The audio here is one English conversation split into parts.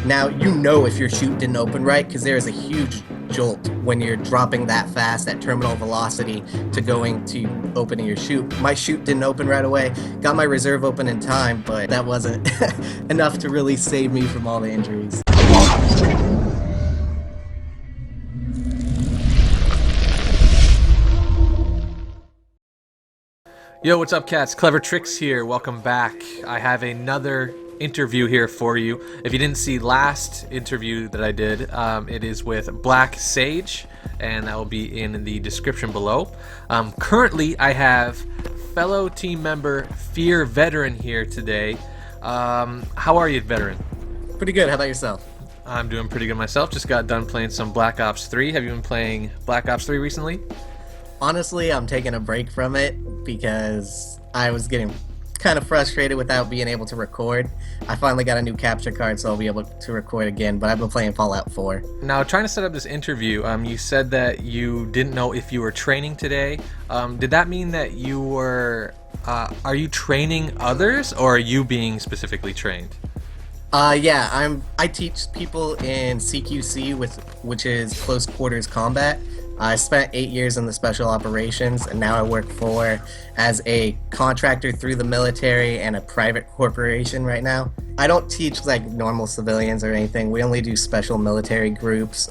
Now, you know if your chute didn't open right, because there is a huge jolt when you're dropping that fast at terminal velocity to going to opening your chute. My chute didn't open right away. Got my reserve open in time, but that wasn't enough to really save me from all the injuries. Yo, what's up, cats? Clever Tricks here. Welcome back. I have another interview here for you. If you didn't see last interview that I did, it is with Black Sage, and that will be in the description below. Currently, I have fellow team member Fear Veteran here today. How are you, Veteran? Pretty good. How about yourself? I'm doing pretty good myself. Just got done playing some Black Ops 3. Have you been playing Black Ops 3 recently? Honestly, I'm taking a break from it because I was getting kind of frustrated without being able to record. I finally got a new capture card, so I'll be able to record again, but I've been playing Fallout 4. Now, trying to set up this interview, you said that you didn't know if you were training today. Did that mean that you were... are you training others, or are you being specifically trained? Yeah, I teach people in CQC, which is close quarters combat. I spent 8 years in the special operations, and now I work as a contractor through the military and a private corporation right now. I don't teach like normal civilians or anything. We only do special military groups,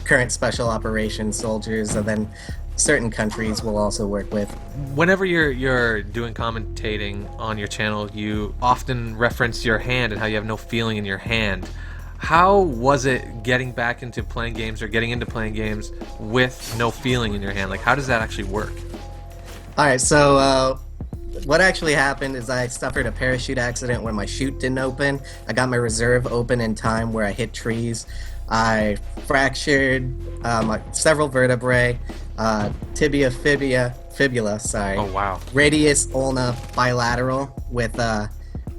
current special operations soldiers, and then certain countries we'll also work with. Whenever you're doing commentating on your channel, you often reference your hand and how you have no feeling in your hand. How was it getting back into playing games or getting into playing games with no feeling in your hand? Like, how does that actually work? Alright, so what actually happened is I suffered a parachute accident where my chute didn't open. I got my reserve open in time where I hit trees. I fractured several vertebrae, tibia, fibula, sorry. Oh, wow. Radius, ulna, bilateral with...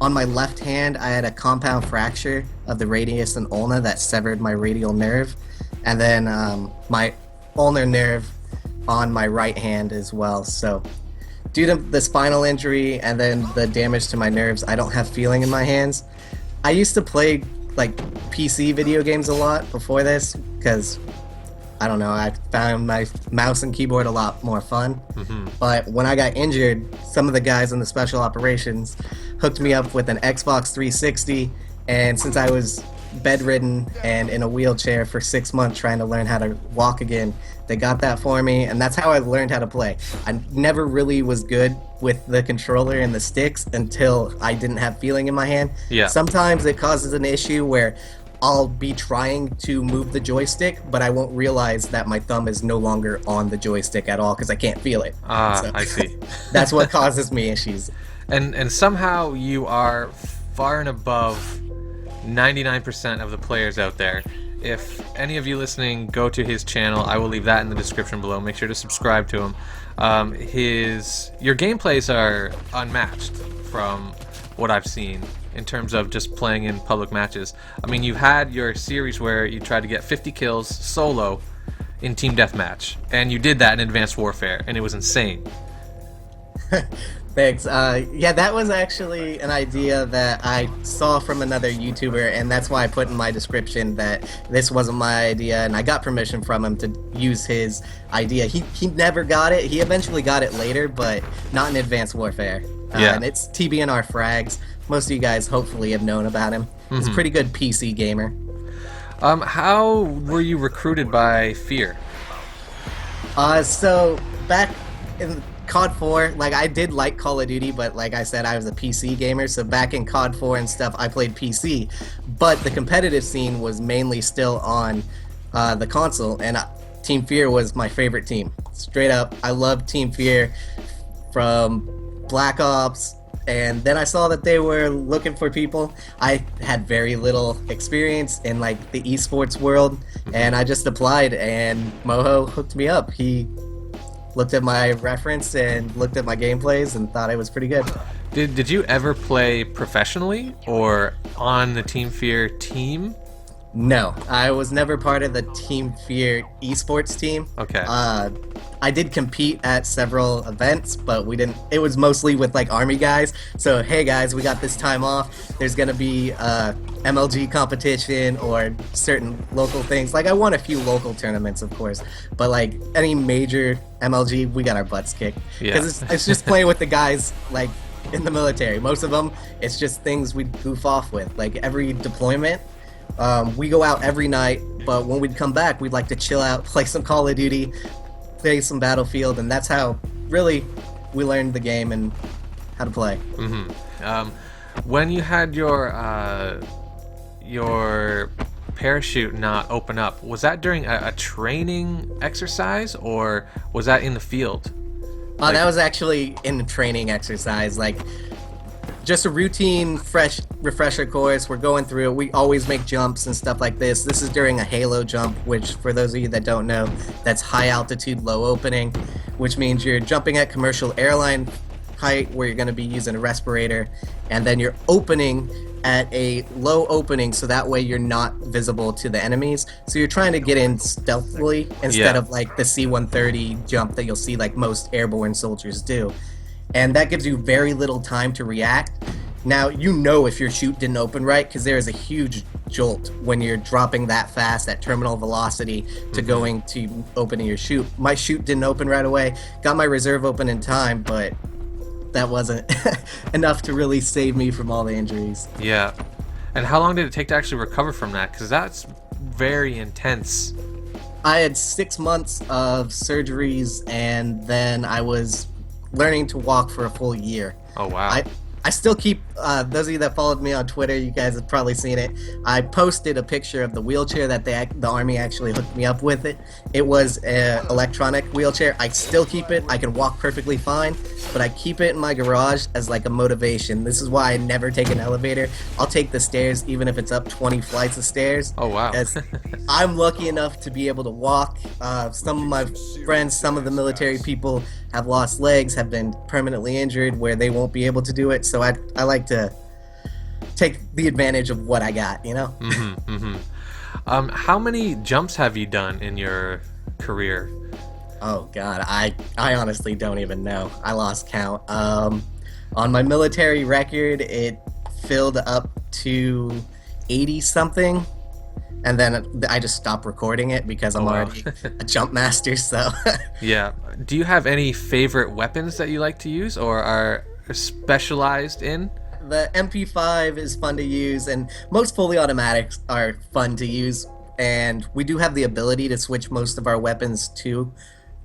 on my left hand, I had a compound fracture of the radius and ulna that severed my radial nerve, and then my ulnar nerve on my right hand as well. So due to the spinal injury and then the damage to my nerves, I don't have feeling in my hands. I used to play like PC video games a lot before this because I don't know, I found my mouse and keyboard a lot more fun. But when I got injured, some of the guys in the special operations hooked me up with an Xbox 360, and since I was bedridden and in a wheelchair for 6 months trying to learn how to walk again, they got that for me, and that's how I learned how to play. I never really was good with the controller and the sticks until I didn't have feeling in my hand. Yeah. Sometimes it causes an issue where I'll be trying to move the joystick, but I won't realize that my thumb is no longer on the joystick at all because I can't feel it. So, I see. That's what causes me issues. And somehow you are far and above 99% of the players out there. If any of you listening go to his channel, I will leave that in the description below. Make sure to subscribe to him. Your gameplays are unmatched from what I've seen in terms of just playing in public matches. I mean, you've had your series where you tried to get 50 kills solo in team deathmatch, and you did that in Advanced Warfare, and it was insane. Thanks. Yeah, that was actually an idea that I saw from another YouTuber, and that's why I put in my description that this wasn't my idea, and I got permission from him to use his idea. He never got it. He eventually got it later, but not in Advanced Warfare. Yeah. And it's TBNR Frags. Most of you guys hopefully have known about him. He's a pretty good PC gamer. How were you recruited by Fear? So back in COD 4, like I did like Call of Duty, but like I said, I was a PC gamer, so back in COD 4 and stuff, I played PC. But the competitive scene was mainly still on the console, and Team Fear was my favorite team. Straight up, I loved Team Fear from Black Ops, and then I saw that they were looking for people. I had very little experience in like the esports world, and I just applied, and Moho hooked me up. He looked at my reference and looked at my gameplays and thought it was pretty good. Did you ever play professionally or on the Team Fear team? No, I was never part of the Team Fear esports team. Okay. I I did compete at several events, but we didn't. It was mostly with like army guys. So hey guys, we got this time off. There's gonna be MLG competition or certain local things. Like I won a few local tournaments, of course, but like any major MLG, we got our butts kicked because it's just playing with the guys like in the military. Most of them, it's just things we'd goof off with. Like every deployment, we go out every night, but when we'd come back, we'd like to chill out, play some Call of Duty, play some Battlefield, and that's how really we learned the game and how to play. When you had your parachute not open up, was that during a training exercise or was that in the field? That was actually in the training exercise, like just a routine fresh refresher course. We're going through it. We always make jumps and stuff like this. This is during a halo jump, which for those of you that don't know, that's high altitude, low opening, which means you're jumping at commercial airline height where you're going to be using a respirator, and then you're opening at a low opening so that way you're not visible to the enemies. So you're trying to get in stealthily instead of like the C-130 jump that you'll see like most airborne soldiers do. And that gives you very little time to react. Now, you know if your chute didn't open right because there is a huge jolt when you're dropping that fast at terminal velocity to going to opening your chute. My chute didn't open right away. Got my reserve open in time, but that wasn't enough to really save me from all the injuries. Yeah. And how long did it take to actually recover from that? Because that's very intense. I had 6 months of surgeries, and then I was learning to walk for a full year. Oh, wow. I still keep, those of you that followed me on Twitter, you guys have probably seen it. I posted a picture of the wheelchair that the Army actually hooked me up with it. It was an electronic wheelchair. I still keep it. I can walk perfectly fine, but I keep it in my garage as like a motivation. This is why I never take an elevator. I'll take the stairs even if it's up 20 flights of stairs. Oh, wow. I'm lucky enough to be able to walk. Some of my friends, some of the military people have lost legs, have been permanently injured where they won't be able to do it. So I like to take the advantage of what I got, you know? How many jumps have you done in your career? Oh God, I honestly don't even know. I lost count. On my military record, it filled up to 80 something. And then I just stopped recording it because I'm already a jump master, so. Yeah. Do you have any favorite weapons that you like to use or are specialized in? The MP5 is fun to use, and most fully automatics are fun to use. And we do have the ability to switch most of our weapons to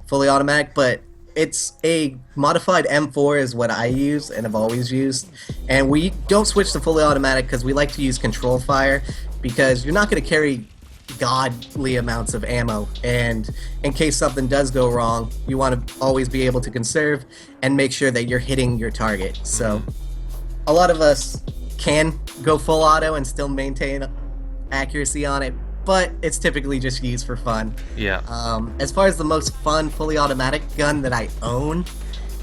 fully automatic, but it's a modified M4 is what I use and have always used. And we don't switch to fully automatic because we like to use control fire, because you're not going to carry godly amounts of ammo, and in case something does go wrong, you want to always be able to conserve and make sure that you're hitting your target. So a lot of us can go full auto and still maintain accuracy on it, but it's typically just used for fun. Yeah. As far as the most fun fully automatic gun that I own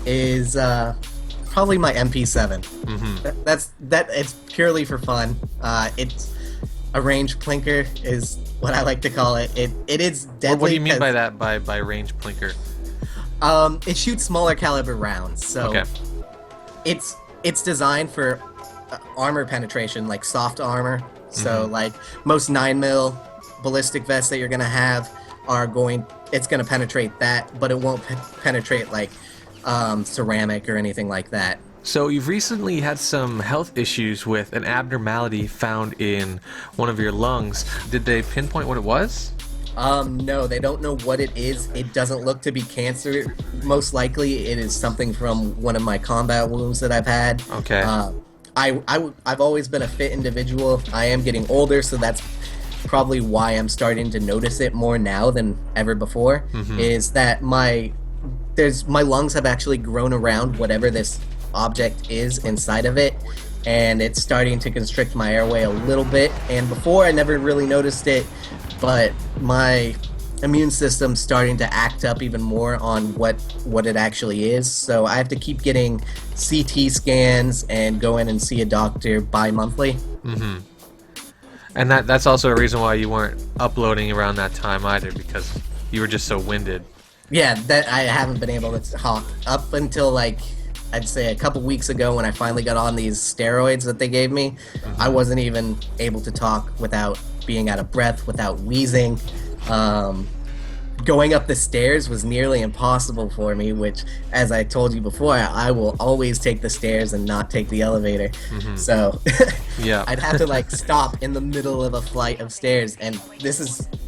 is probably my MP7. It's purely for fun. It's a range plinker is what I like to call it. It is deadly. What do you mean by that, by range plinker? It shoots smaller caliber rounds, so it's designed for armor penetration, like soft armor. So like most 9mm ballistic vests that you're gonna have it's gonna penetrate that, but it won't penetrate like ceramic or anything like that. So you've recently had some health issues with an abnormality found in one of your lungs. Did they pinpoint what it was? No, they don't know what it is. It doesn't look to be cancer. Most likely it is something from one of my combat wounds that I've had. Okay. I've always been a fit individual. I am getting older, so that's probably why I'm starting to notice it more now than ever before, is that my lungs have actually grown around whatever this object is inside of it, and it's starting to constrict my airway a little bit. And before I never really noticed it, but my immune system's starting to act up even more on what it actually is. So I have to keep getting CT scans and go in and see a doctor bi-monthly. And that's also a reason why you weren't uploading around that time either, because you were just so winded. Yeah, that I haven't been able to talk up until like I'd say a couple weeks ago when I finally got on these steroids that they gave me. I Hmm. wasn't even able to talk without being out of breath, without wheezing. Um, Going up the stairs was nearly impossible for me, which, as I told you before, I will always take the stairs and not take the elevator. Hmm. So Yeah. I'd have to like stop in the middle of a flight of stairs. And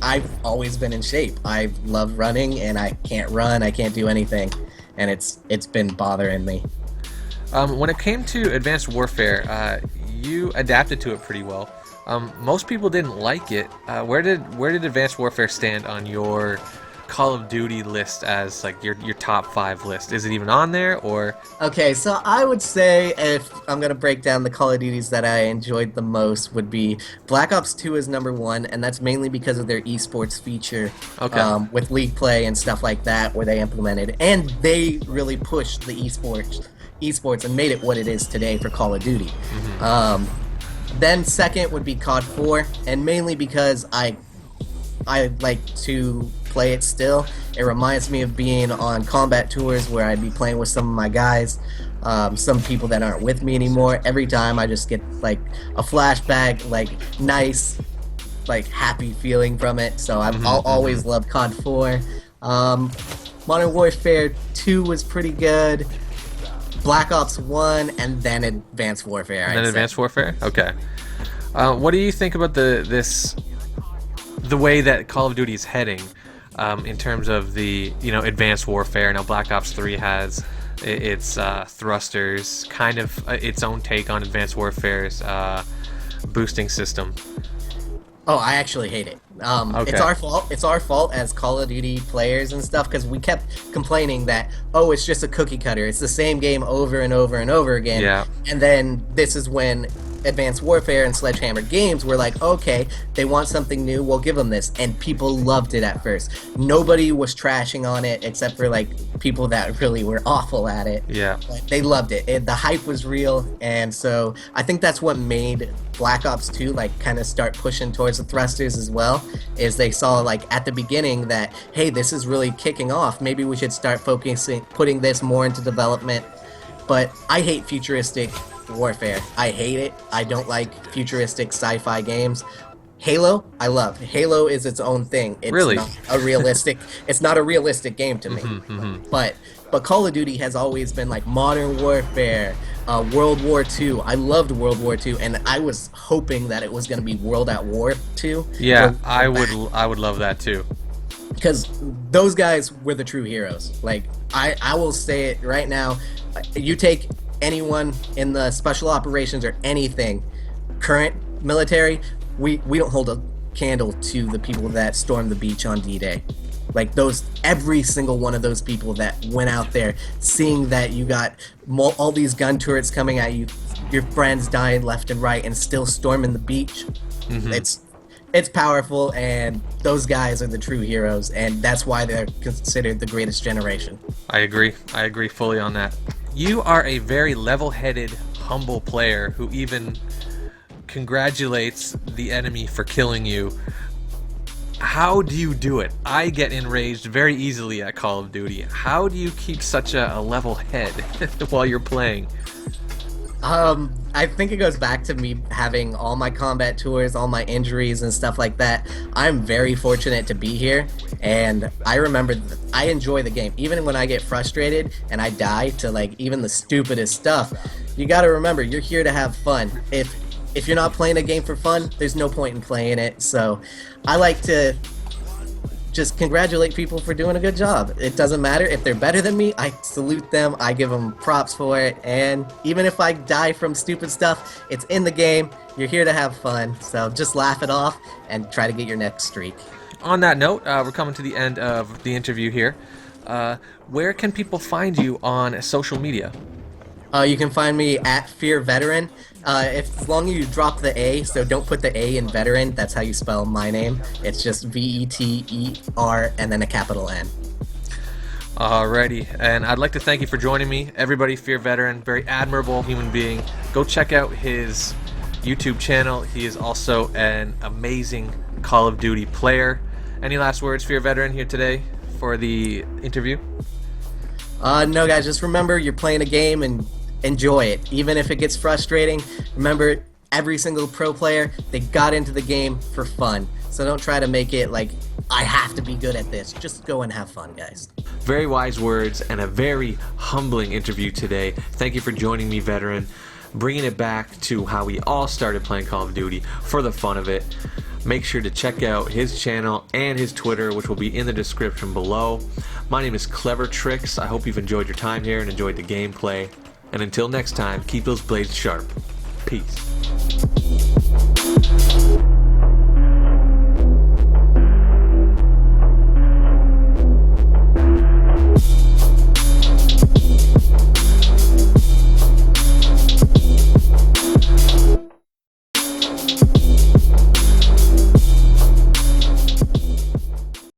I've always been in shape. I love running and I can't run, I can't do anything. And it's been bothering me. When it came to Advanced Warfare, you adapted to it pretty well. Most people didn't like it. Where did Advanced Warfare stand on your Call of Duty list as like your top 5 list? Is it even on there or? Okay, so I would say if I'm gonna break down the Call of Duties that I enjoyed the most would be Black Ops 2 is number one, and that's mainly because of their esports feature Okay. with league play and stuff like that, where they implemented and they really pushed the esports and made it what it is today for Call of Duty. Then second would be COD 4, and mainly because I like to play it still. It reminds me of being on combat tours where I'd be playing with some of my guys, some people that aren't with me anymore. Every time I just get like a flashback, like nice, like happy feeling from it. So I'll always love COD 4. Modern Warfare 2 was pretty good. Black Ops 1, and then Advanced Warfare. And then I'd say. Advanced Warfare? Okay. What do you think about the way that Call of Duty is heading in terms of the Advanced Warfare? Now Black Ops 3 has its thrusters, kind of its own take on Advanced Warfare's boosting system. Oh, I actually hate it. Okay. It's our fault. It's our fault as Call of Duty players and stuff because we kept complaining that it's just a cookie cutter. It's the same game over and over and over again. Yeah. And then this is when Advanced Warfare and Sledgehammer Games were like, okay, they want something new, we'll give them this. And people loved it at first. Nobody was trashing on it except for like people that really were awful at it. Yeah. But they loved it. The hype was real, and so I think that's what made Black Ops 2 like kind of start pushing towards the thrusters as well, is they saw like at the beginning that, hey, this is really kicking off. Maybe we should start putting this more into development. But I hate futuristic warfare. I hate it. I don't like futuristic sci-fi games. Halo, I love. Halo is its own thing. It's Really? not a realistic. It's not a realistic game to me. But Call of Duty has always been like Modern Warfare, World War II. I loved World War II, and I was hoping that it was going to be World at War II. Yeah, I would love that too. Because those guys were the true heroes. Like I will say it right now. You take anyone in the special operations or anything, current military, we don't hold a candle to the people that stormed the beach on D-Day. Like every single one of those people that went out there, seeing that you got all these gun turrets coming at you, your friends dying left and right, and still storming the beach. It's powerful, and those guys are the true heroes, and that's why they're considered the greatest generation. I agree. I agree fully on that. You are a very level-headed, humble player who even congratulates the enemy for killing you. How do you do it? I get enraged very easily at Call of Duty. How do you keep such a level head while you're playing? I think it goes back to me having all my combat tours, all my injuries and stuff like that. I'm very fortunate to be here, and I remember I enjoy the game. Even when I get frustrated and I die to like even the stupidest stuff, you gotta remember you're here to have fun. If you're not playing a game for fun, there's no point in playing it. So I like to just congratulate people for doing a good job. It doesn't matter if they're better than me. I salute them. I give them props for it. And even if I die from stupid stuff, it's in the game. You're here to have fun. So just laugh it off and try to get your next streak. On that note, we're coming to the end of the interview here. Where can people find you on social media? You can find me at Fear Veteran. As long as you drop the A, so don't put the A in veteran, that's how you spell my name. It's just VETER and then a capital N. Alrighty, and I'd like to thank you for joining me. Everybody, Fear Veteran, very admirable human being. Go check out his YouTube channel. He is also an amazing Call of Duty player. Any last words, Fear Veteran, here today for the interview? No, guys, just remember you're playing a game and enjoy it. Even if it gets frustrating, remember every single pro player, they got into the game for fun. So don't try to make it like, I have to be good at this. Just go and have fun, guys. Very wise words and a very humbling interview today. Thank you for joining me, veteran. Bringing it back to how we all started playing Call of Duty for the fun of it. Make sure to check out his channel and his Twitter, which will be in the description below. My name is Clevertricks. I hope you've enjoyed your time here and enjoyed the gameplay. And until next time, keep those blades sharp. Peace.